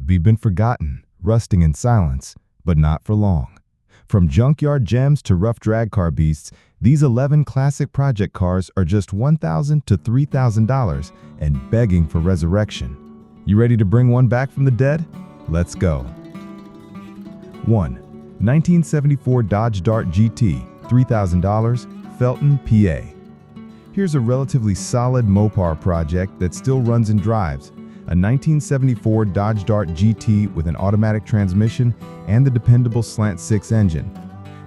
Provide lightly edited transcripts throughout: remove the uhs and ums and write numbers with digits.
we've been forgotten, rusting in silence, but not for long. From junkyard gems to rough drag car beasts, these 11 classic project cars are just $1,000 to $3,000 and begging for resurrection. You ready to bring one back from the dead? Let's go. 1. 1974 Dodge Dart GT, $3,000, Felton, PA. Here's a relatively solid Mopar project that still runs and drives. A 1974 Dodge Dart GT with an automatic transmission and the dependable slant 6 engine.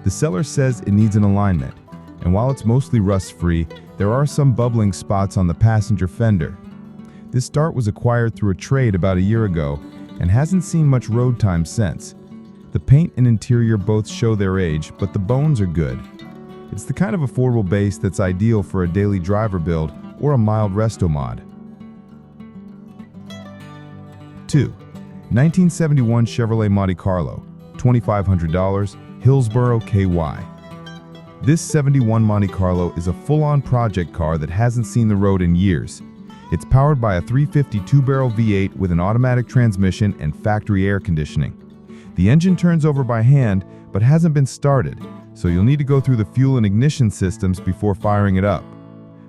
The seller says it needs an alignment, and while it's mostly rust-free, there are some bubbling spots on the passenger fender. This Dart was acquired through a trade about a year ago and hasn't seen much road time since. The paint and interior both show their age, but the bones are good. It's the kind of affordable base that's ideal for a daily driver build or a mild resto mod. 2. 1971 Chevrolet Monte Carlo, $2,500, Hillsboro, KY. This 71 Monte Carlo is a full-on project car that hasn't seen the road in years. It's powered by a 352-barrel V8 with an automatic transmission and factory air conditioning. The engine turns over by hand, but hasn't been started, so you'll need to go through the fuel and ignition systems before firing it up.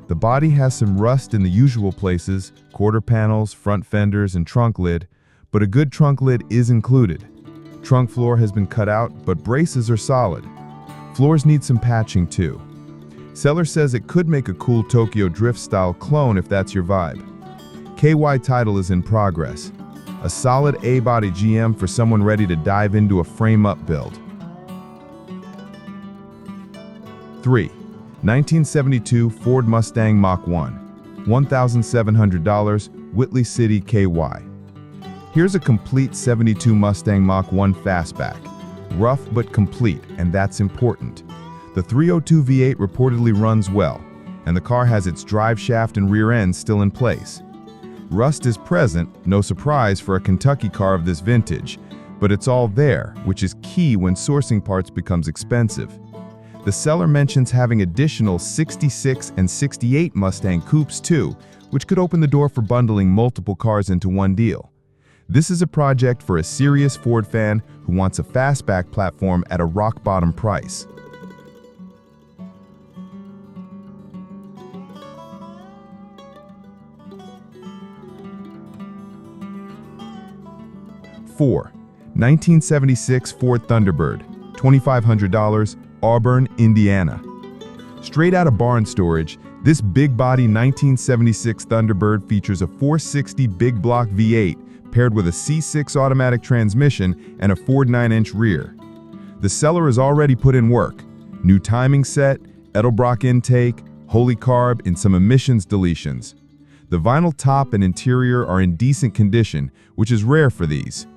The body has some rust in the usual places, quarter panels, front fenders, and trunk lid, but a good trunk lid is included. Trunk floor has been cut out, but braces are solid. Floors need some patching too. Seller says it could make a cool Tokyo Drift-style clone if that's your vibe. KY title is in progress. A solid A-body GM for someone ready to dive into a frame-up build. 3. 1972 Ford Mustang Mach 1, $1,700, Whitley City, KY. Here's a complete 72 Mustang Mach 1 fastback. Rough but complete, and that's important. The 302 V8 reportedly runs well, and the car has its drive shaft and rear end still in place. Rust is present, no surprise for a Kentucky car of this vintage, but it's all there, which is key when sourcing parts becomes expensive. The seller mentions having additional 66 and 68 Mustang coupes too, which could open the door for bundling multiple cars into one deal. This is a project for a serious Ford fan who wants a fastback platform at a rock-bottom price. Four. 1976 Ford Thunderbird, $2,500, Auburn, Indiana. Straight out of barn storage, this big-body 1976 Thunderbird features a 460 big block V8 paired with a C6 automatic transmission and a Ford 9-inch rear. The seller has already put in work. New timing set, Edelbrock intake, Holy Carb, and some emissions deletions. The vinyl top and interior are in decent condition, which is rare for these.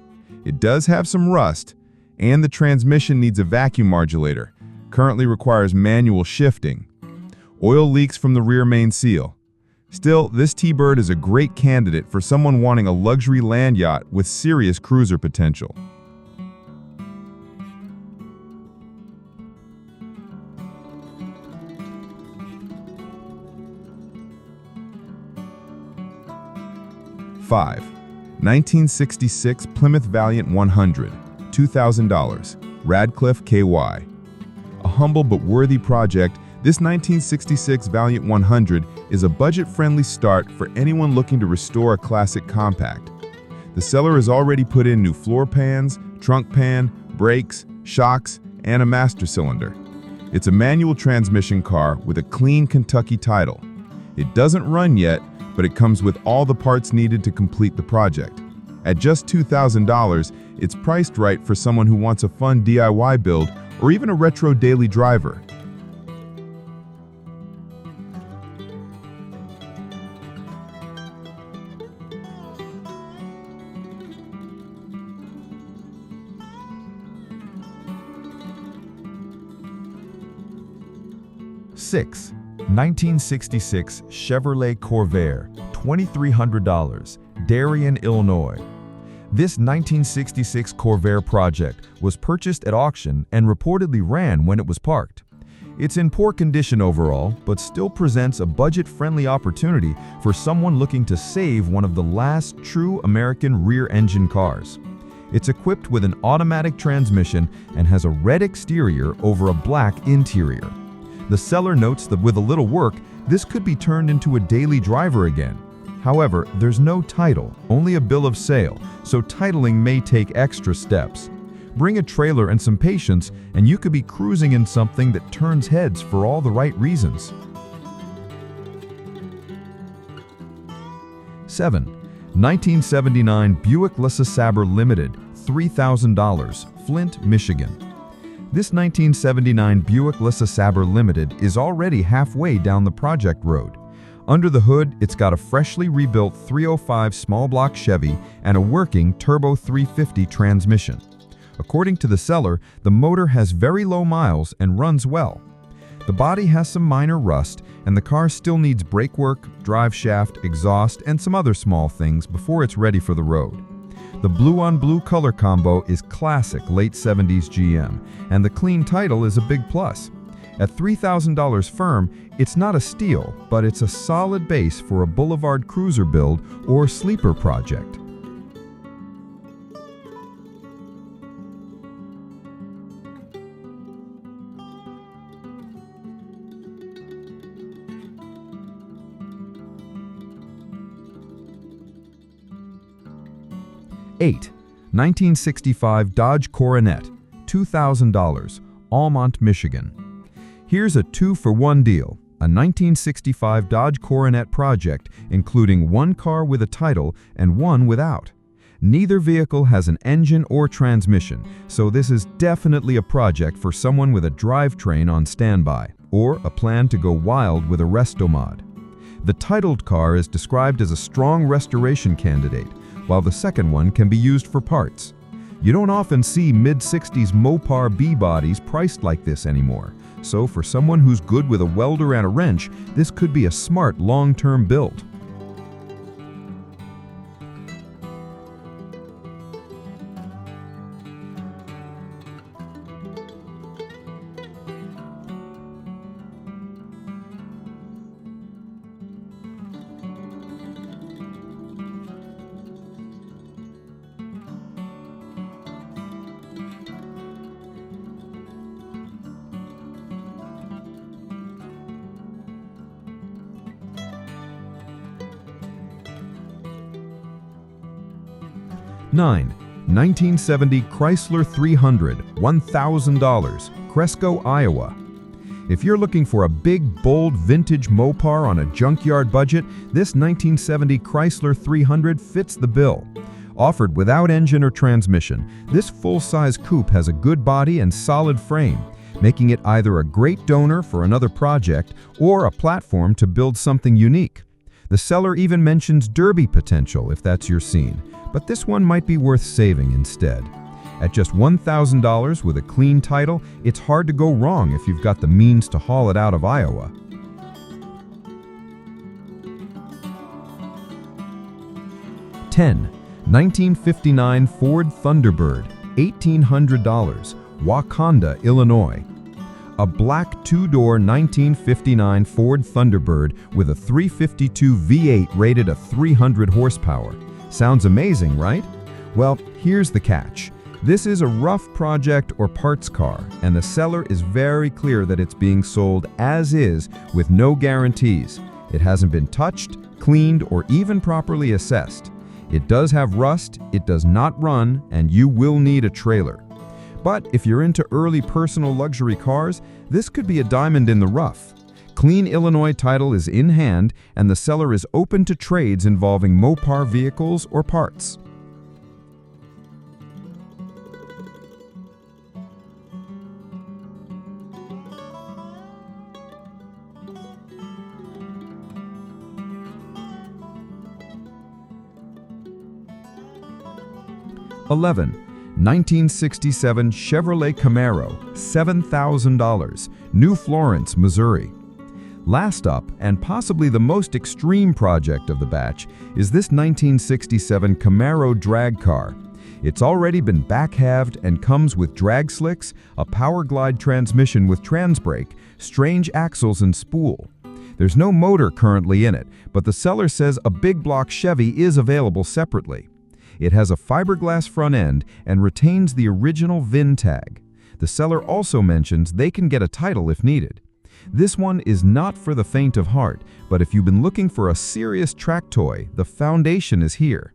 It does have some rust, and the transmission needs a vacuum modulator. Currently requires manual shifting. Oil leaks from the rear main seal. Still, this T-Bird is a great candidate for someone wanting a luxury land yacht with serious cruiser potential. Five. 1966 Plymouth Valiant 100, $2,000, Radcliffe, KY. A humble but worthy project, this 1966 Valiant 100 is a budget-friendly start for anyone looking to restore a classic compact. The seller has already put in new floor pans, trunk pan, brakes, shocks, and a master cylinder. It's a manual transmission car with a clean Kentucky title. It doesn't run yet, but it comes with all the parts needed to complete the project. At just $2,000, it's priced right for someone who wants a fun DIY build or even a retro daily driver. Six. 1966 Chevrolet Corvair, $2,300, Darien, Illinois. This 1966 Corvair project was purchased at auction and reportedly ran when it was parked. It's in poor condition overall, but still presents a budget-friendly opportunity for someone looking to save one of the last true American rear-engine cars. It's equipped with an automatic transmission and has a red exterior over a black interior. The seller notes that with a little work, this could be turned into a daily driver again. However, there's no title, only a bill of sale, so titling may take extra steps. Bring a trailer and some patience, and you could be cruising in something that turns heads for all the right reasons. 7. 1979 Buick LeSabre Limited, $3,000, Flint, Michigan. This 1979 Buick LeSabre Limited is already halfway down the project road. Under the hood, it's got a freshly rebuilt 305 small block Chevy and a working turbo 350 transmission. According to the seller, the motor has very low miles and runs well. The body has some minor rust, and the car still needs brake work, drive shaft, exhaust, and some other small things before it's ready for the road. The blue-on-blue color combo is classic late 70s GM, and the clean title is a big plus. At $3,000 firm, it's not a steal, but it's a solid base for a boulevard cruiser build or sleeper project. Eight, 1965 Dodge Coronet, $2,000, Almont, Michigan. Here's a 2-for-1 deal, a 1965 Dodge Coronet project including one car with a title and one without. Neither vehicle has an engine or transmission, so this is definitely a project for someone with a drivetrain on standby or a plan to go wild with a resto mod. The titled car is described as a strong restoration candidate, while the second one can be used for parts. You don't often see mid-60s Mopar B-bodies priced like this anymore, so for someone who's good with a welder and a wrench, this could be a smart long-term build. Nine, 1970 Chrysler 300, $1,000, Cresco, Iowa. If you're looking for a big, bold, vintage Mopar on a junkyard budget, this 1970 Chrysler 300 fits the bill. Offered without engine or transmission, this full-size coupe has a good body and solid frame, making it either a great donor for another project or a platform to build something unique. The seller even mentions derby potential if that's your scene, but this one might be worth saving instead. At just $1,000 with a clean title, it's hard to go wrong if you've got the means to haul it out of Iowa. Ten, 1959 Ford Thunderbird, $1,800, Wauconda, Illinois. A black two-door 1959 Ford Thunderbird with a 352 V8 rated at 300 horsepower. Sounds amazing, right? Well, here's the catch. This is a rough project or parts car, and the seller is very clear that it's being sold as is with no guarantees. It hasn't been touched, cleaned, or even properly assessed. It does have rust, it does not run, and you will need a trailer. But if you're into early personal luxury cars, this could be a diamond in the rough. Clean Illinois title is in hand, and the seller is open to trades involving Mopar vehicles or parts. $11, 1967 Chevrolet Camaro, $7,000, New Florence, Missouri. Last up, and possibly the most extreme project of the batch, is this 1967 Camaro drag car. It's already been back-halved and comes with drag slicks, a power glide transmission with transbrake, strange axles and spool. There's no motor currently in it, but the seller says a big block Chevy is available separately. It has a fiberglass front end and retains the original VIN tag. The seller also mentions they can get a title if needed. This one is not for the faint of heart, but if you've been looking for a serious track toy, the foundation is here.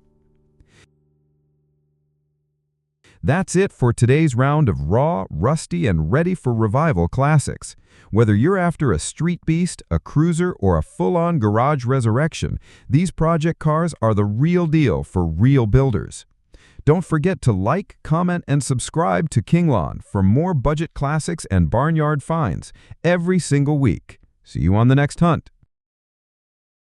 That's it for today's round of raw, rusty, and ready for revival classics. Whether you're after a street beast, a cruiser, or a full-on garage resurrection, these project cars are the real deal for real builders. Don't forget to like, comment, and subscribe to King Lawn for more budget classics and barnyard finds every single week. See you on the next hunt.